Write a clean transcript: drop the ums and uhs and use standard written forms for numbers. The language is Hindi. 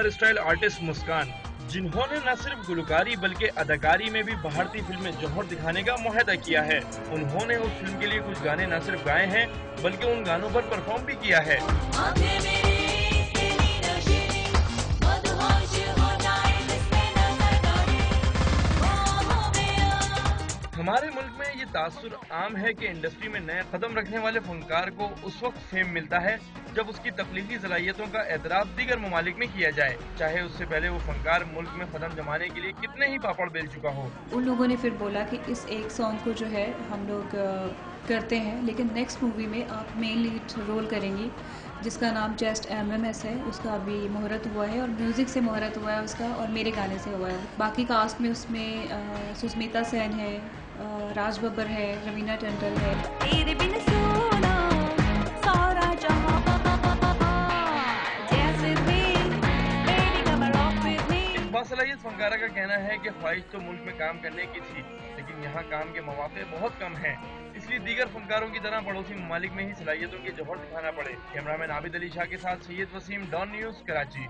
सुपर स्टाइल आर्टिस्ट मुस्कान, जिन्होंने न सिर्फ गुलकारी बल्कि अदाकारी में भी भारतीय फिल्म में जौहर दिखाने का मुआहदा किया है। उन्होंने उस फिल्म के लिए कुछ गाने न सिर्फ गाए हैं बल्कि उन गानों पर परफॉर्म भी किया है। हमारे मुल्क में ये तासुर आम है कि इंडस्ट्री में नए कदम रखने वाले फनकार को उस वक्त फेम मिलता है जब उसकी तख्लीकी सलाहियतों का एतराफ दीगर ममालिक में किया जाए, चाहे उससे पहले वो फनकार मुल्क में कदम जमाने के लिए कितने ही पापड़ बेल चुका हो। उन लोगों ने फिर बोला कि इस एक सॉन्ग को जो है हम लोग करते हैं, लेकिन नेक्स्ट मूवी में आप मेन लीड रोल करेंगी, जिसका नाम जस्ट MMS है। उसका अभी मुहूर्त हुआ है और म्यूज़िक से मुहूर्त हुआ है उसका, और मेरे गाने से हुआ है। बाकी कास्ट में उसमें सुष्मिता सेन है, राज बब्बर है, रवीना टंडन है। तेरे बिन सोना सारा जहां जैसे बासलाहियत फनकारा का कहना है कि ख्वाहिश तो मुल्क में काम करने की थी, लेकिन यहाँ काम के मौके बहुत कम हैं, इसलिए दीगर फनकारों की तरह पड़ोसी ममालिक में ही सलाहियतों के जौहर दिखाना पड़े। कैमरामैन आबिद अली शाह के साथ सैयद वसीम, डॉन न्यूज़, कराची।